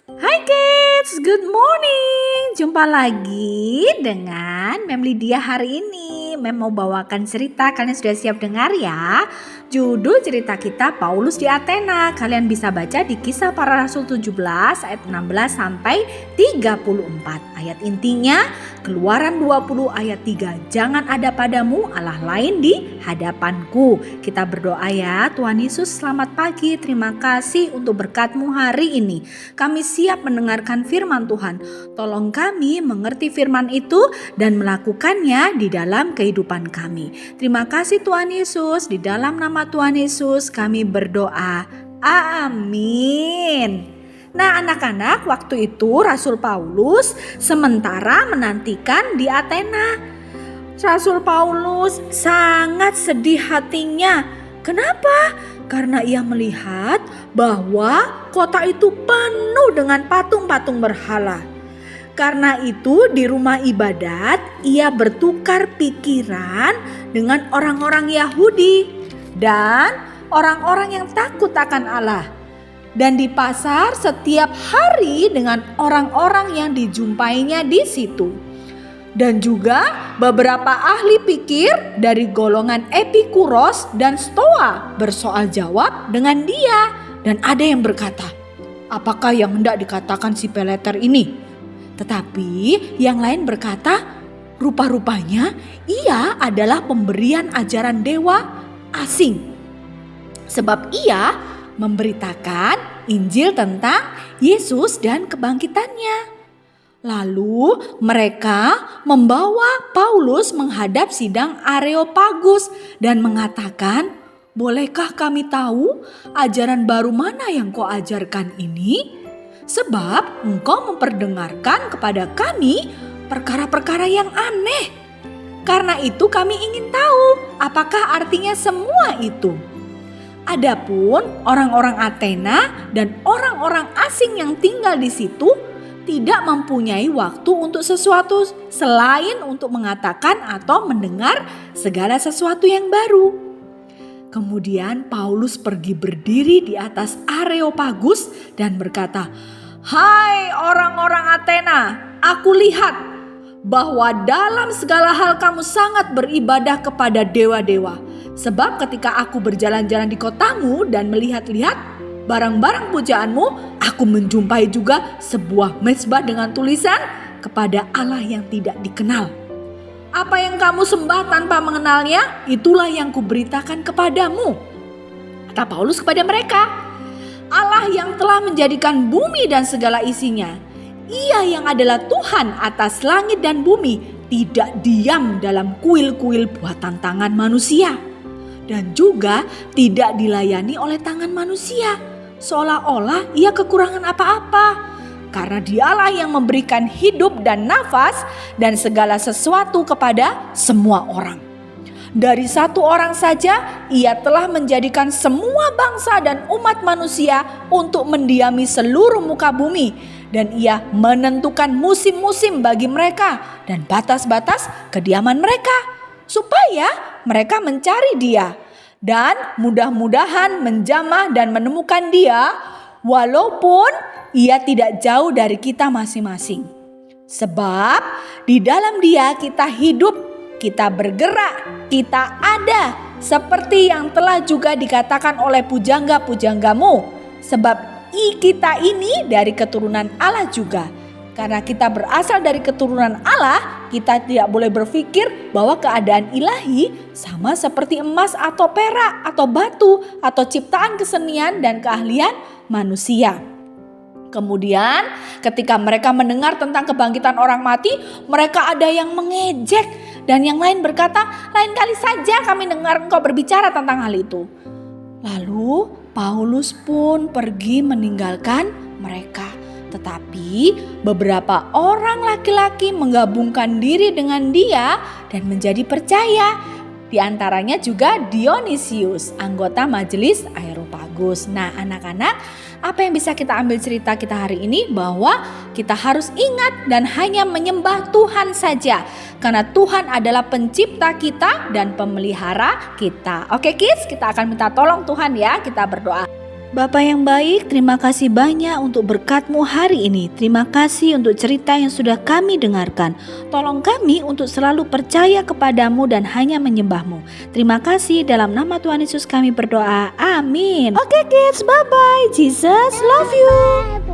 Hai kids, good morning. Jumpa lagi dengan Mem Lydia hari ini. Mem mau bawakan cerita, kalian sudah siap dengar ya? Judul cerita kita Paulus di Athena. Kalian bisa baca di Kisah Para Rasul 17 ayat 16 sampai 34. Ayat intinya Keluaran 20 ayat 3. Jangan ada padamu Allah lain di hadapanku. Kita berdoa ya. Tuhan Yesus, selamat pagi. Terima kasih untuk berkat-Mu hari ini. Kami siap mendengarkan firman Tuhan. Tolong kami mengerti firman itu dan melakukannya di dalam kehidupan kami. Terima kasih Tuhan Yesus. Di dalam nama Tuhan Yesus kami berdoa. Amin. Nah anak-anak, waktu itu Rasul Paulus sementara menantikan di Athena. Rasul Paulus sangat sedih hatinya. Kenapa? Karena ia melihat bahwa kota itu penuh dengan patung-patung berhala. Karena itu di rumah ibadat ia bertukar pikiran dengan orang-orang Yahudi dan orang-orang yang takut akan Allah. Dan di pasar setiap hari dengan orang-orang yang dijumpainya di situ. Dan juga beberapa ahli pikir dari golongan Epikuros dan Stoa bersoal jawab dengan dia. Dan ada yang berkata, apakah yang hendak dikatakan si Peleter ini? Tetapi yang lain berkata, rupa-rupanya ia adalah pemberian ajaran dewa asing. Sebab ia memberitakan Injil tentang Yesus dan kebangkitannya. Lalu mereka membawa Paulus menghadap sidang Areopagus dan mengatakan, bolehkah kami tahu ajaran baru mana yang kau ajarkan ini? Sebab engkau memperdengarkan kepada kami perkara-perkara yang aneh. Karena itu kami ingin tahu apakah artinya semua itu. Adapun orang-orang Athena dan orang-orang asing yang tinggal di situ tidak mempunyai waktu untuk sesuatu selain untuk mengatakan atau mendengar segala sesuatu yang baru. Kemudian Paulus pergi berdiri di atas Areopagus dan berkata, hai orang-orang Athena, aku lihat bahwa dalam segala hal kamu sangat beribadah kepada dewa-dewa. Sebab ketika aku berjalan-jalan di kotamu dan melihat-lihat barang-barang pujaanmu, aku menjumpai juga sebuah mezbah dengan tulisan kepada Allah yang tidak dikenal. Apa yang kamu sembah tanpa mengenalnya, itulah yang kuberitakan kepadamu. Kata Paulus kepada mereka, Allah yang telah menjadikan bumi dan segala isinya, Ia yang adalah Tuhan atas langit dan bumi, tidak diam dalam kuil-kuil buatan tangan manusia. Dan juga tidak dilayani oleh tangan manusia, seolah-olah ia kekurangan apa-apa. Karena dialah yang memberikan hidup dan nafas dan segala sesuatu kepada semua orang. Dari satu orang saja ia telah menjadikan semua bangsa dan umat manusia untuk mendiami seluruh muka bumi. Dan ia menentukan musim-musim bagi mereka dan batas-batas kediaman mereka. Supaya mereka mencari dia dan mudah-mudahan menjamah dan menemukan dia walaupun ia tidak jauh dari kita masing-masing. Sebab di dalam dia kita hidup, kita bergerak, kita ada seperti yang telah juga dikatakan oleh pujangga-pujanggamu. Sebab kita ini dari keturunan Allah juga. Karena kita berasal dari keturunan Allah, kita tidak boleh berpikir bahwa keadaan ilahi sama seperti emas atau perak atau batu atau ciptaan kesenian dan keahlian manusia. Kemudian ketika mereka mendengar tentang kebangkitan orang mati, mereka ada yang mengejek dan yang lain berkata, lain kali saja kami dengar engkau berbicara tentang hal itu. Lalu Paulus pun pergi meninggalkan mereka. Tetapi beberapa orang laki-laki menggabungkan diri dengan dia dan menjadi percaya. Di antaranya juga Dionysius, anggota majelis Areopagus. Nah anak-anak, apa yang bisa kita ambil cerita kita hari ini? Bahwa kita harus ingat dan hanya menyembah Tuhan saja. Karena Tuhan adalah pencipta kita dan pemelihara kita. Oke kids, kita akan minta tolong Tuhan ya, kita berdoa. Bapa yang baik, terima kasih banyak untuk berkat-Mu hari ini. Terima kasih untuk cerita yang sudah kami dengarkan. Tolong kami untuk selalu percaya kepadamu dan hanya menyembah-Mu. Terima kasih, dalam nama Tuhan Yesus kami berdoa. Amin. Oke kids, bye-bye. Jesus love you.